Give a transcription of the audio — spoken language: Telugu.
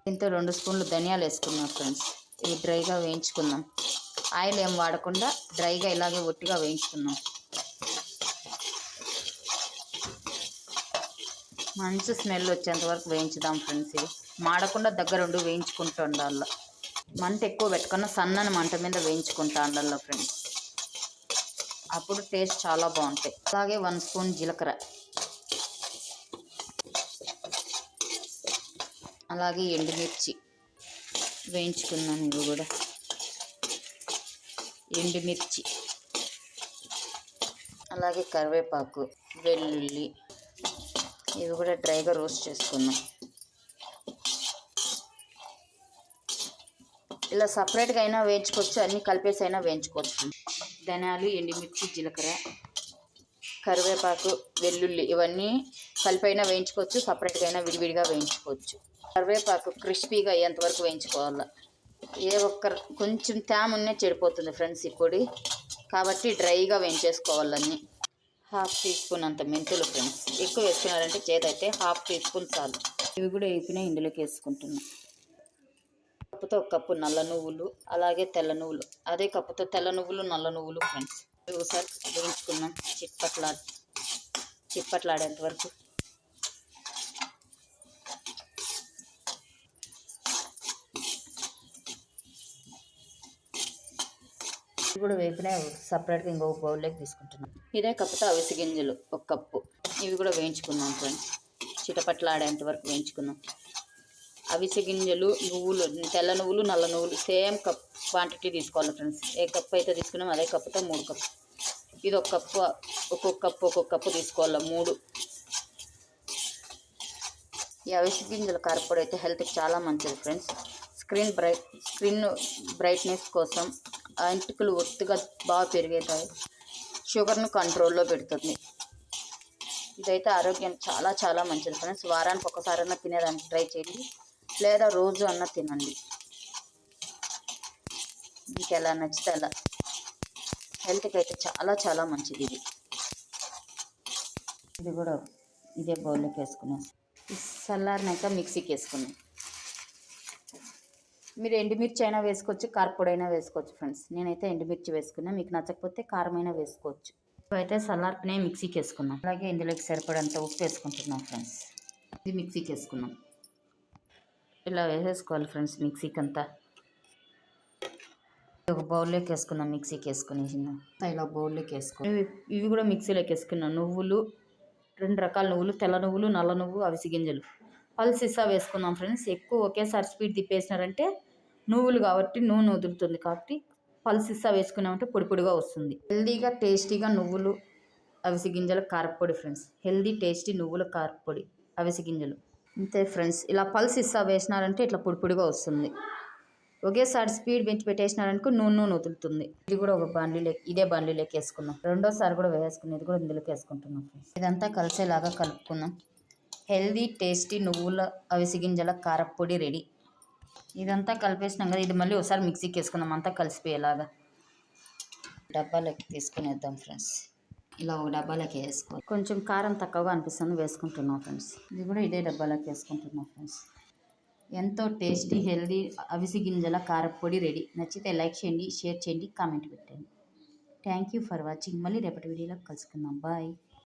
దీంతో 2 స్పూన్లు ధనియాలు వేసుకున్నాం ఫ్రెండ్స్. ఇవి డ్రైగా వేయించుకుందాం. ఆయిల్ ఏం వాడకుండా డ్రైగా ఇలాగే ఒట్టిగా వేయించుకున్నాం. మంచి స్మెల్ వచ్చేంత వరకు వేయించుదాం ఫ్రెండ్స్. ఇవి మాడకుండా దగ్గరుండి వేయించుకుంటూ ఉండాలి. మంట ఎక్కువ పెట్టుకున్న సన్నని మంట మీద వేయించుకుంటా ఉండాలి ఫ్రెండ్స్. అప్పుడు టేస్ట్ చాలా బాగుంటాయి. అలాగే 1 స్పూన్ జీలకర్ర, అలాగే ఎండుమిర్చి వేయించుకున్నాను. ఇవి కూడా ఎండుమిర్చి, అలాగే కరివేపాకు, వెల్లుల్లి ఇవి కూడా డ్రైగా రోస్ట్ చేసుకున్నాం. ఇలా సపరేట్గా అయినా వేయించుకోవచ్చు, అన్నీ కలిపేసి అయినా వేయించుకోవచ్చు. ధనియాలు, ఎండుమిర్చి, జీలకర్ర, కరివేపాకు, వెల్లుల్లి ఇవన్నీ కలిపైనా వేయించుకోవచ్చు, సపరేట్గా అయినా విడివిడిగా వేయించుకోవచ్చు. కరివేపాకు క్రిస్పీగా అయ్యేంతవరకు వేయించుకోవాలి. కొంచెం తేమన్నే చెడిపోతుంది ఫ్రెండ్స్ ఈ పొడి, కాబట్టి డ్రైగా వేయించేసుకోవాలన్నీ. 1/2 టీ స్పూన్ అంత మెంతులు ఫ్రెండ్స్. ఎక్కువ వేసుకున్నారంటే చేదైతే 1/2 టీ స్పూన్ చాలు. ఇవి కూడా వేపినా ఇందులోకి వేసుకుంటున్నాం. కప్పుతో 1 కప్పు నల్ల నువ్వులు, అలాగే తెల్ల నువ్వులు, అదే కప్పుతో తెల్ల నువ్వులు, నల్ల నువ్వులు ఫ్రెండ్స్. ఒకసారి వేయించుకున్నాం చిప్పట్లాడేంత వరకు. ఇవి కూడా వేపినా సపరేట్గా ఇంకొక బౌల్లోకి తీసుకుంటున్నాం. ఇదే కప్పుతో అవిసె గింజలు 1 కప్పు. ఇవి కూడా వేయించుకున్నాం ఫ్రెండ్స్. చిటపట్లాడేంత వరకు వేయించుకున్నాం. అవిసె గింజలు, నువ్వులు, తెల్ల నువ్వులు, నల్ల నువ్వులు సేమ్ కప్ క్వాంటిటీ తీసుకోవాలి ఫ్రెండ్స్. ఏ కప్పు అయితే తీసుకున్నాం అదే కప్పుతో 3 కప్పు. ఇది 1 కప్పు, ఒక్కొక్క కప్పు తీసుకోవాలి 3. ఈ అవిసె గింజల కారపొడి అయితే హెల్త్కి చాలా మంచిది ఫ్రెండ్స్. స్క్రీన్ బ్రైట్నెస్ కోసం, ఎంటుకలు ఒత్తుగా బాగా పెరుగుతాయి, షుగర్ను కంట్రోల్లో పెడుతుంది. ఇదైతే ఆరోగ్యానికి చాలా చాలా మంచిది ఫ్రెండ్స్. వారానికి ఒకసారైనా తినేదానికి ట్రై చేయండి, లేదా రోజు అన్న తినండి. మీకు ఎలా నచ్చితే అలా. హెల్త్కి అయితే చాలా చాలా మంచిది ఇది. ఇది కూడా ఇదే బౌల్లోకి వేసుకున్నాం. చల్లారినాక మిక్సీకి వేసుకున్నాం. మీరు ఎండుమిర్చి అయినా వేసుకోవచ్చు, కారపొడి అయినా వేసుకోవచ్చు ఫ్రెండ్స్. నేనైతే ఎండుమిర్చి వేసుకున్నా, మీకు నచ్చకపోతే కారమైనా వేసుకోవచ్చు. అయితే చల్లార్పినే మిక్సీకి వేసుకున్నాం. అలాగే ఇందులోకి సరిపడంత ఉప్పు వేసుకుంటున్నాం ఫ్రెండ్స్. ఇది మిక్సీకి వేసుకున్నాం. ఇలా వేసేసుకోవాలి ఫ్రెండ్స్ మిక్సీకి అంతా. ఒక బౌల్లోకి వేసుకున్నాం. మిక్సీకి వేసుకునేసిందాం. ఇలా బౌల్లోకి వేసుకున్నాం. ఇవి కూడా మిక్సీలోకి వేసుకున్నాం. నువ్వులు, 2 రకాల నువ్వులు, తెల్ల నువ్వులు, నల్ల నువ్వు, అవిసె గింజలు పల్స్ ఇస్తా వేసుకున్నాం ఫ్రెండ్స్. ఎక్కువ ఒకేసారి స్పీడ్ తిప్పేసినారంటే నువ్వులు కాబట్టి నూనె వదులుతుంది, కాబట్టి పల్స్ ఇస్తా వేసుకున్నామంటే పొడి పొడిగా వస్తుంది. హెల్దీగా టేస్టీగా నువ్వులు, అవిసె గింజల కారపొడి ఫ్రెండ్స్. హెల్దీ టేస్టీ నువ్వుల కారపొడి, అవిసె గింజలు. అంతే ఫ్రెండ్స్. ఇలా పల్స్ ఇస్తా వేసినారంటే ఇట్లా పొడి పొడిగా వస్తుంది. ఒకేసారి స్పీడ్ పెంచి పెట్టేసినారనుకో నూనె వదులుతుంది. ఇది కూడా ఇదే బండిలోకి వేసుకున్నాం. రెండోసారి కూడా వేసుకున్నాం. ఇది కూడా ఇందులోకి వేసుకుంటున్నాం ఫ్రెండ్స్. ఇదంతా కలిసేలాగా కలుపుకుందాం. హెల్దీ టేస్టీ నువ్వుల అవిసె గింజల కారపొడి రెడీ. ఇదంతా కలిపేసినాం కదా, ఇది మళ్ళీ ఒకసారి మిక్సీకి వేసుకుందాం అంతా కలిసిపోయేలాగా. డబ్బాలోకి తీసుకునేద్దాం ఫ్రెండ్స్. ఇలా ఒక డబ్బాలోకి వేసుకోవాలి. కొంచెం కారం తక్కువగా అనిపిస్తుంది, వేసుకుంటున్నాం ఫ్రెండ్స్. ఇది కూడా ఇదే డబ్బాలోకి వేసుకుంటున్నాం ఫ్రెండ్స్. ఎంతో టేస్టీ హెల్దీ అవిసె గింజల కారపొడి రెడీ. నచ్చితే లైక్ చేయండి, షేర్ చేయండి, కామెంట్ పెట్టండి. Thank you for watching. మళ్ళీ రేపటి వీడియోలో కలుసుకుందాం. బాయ్.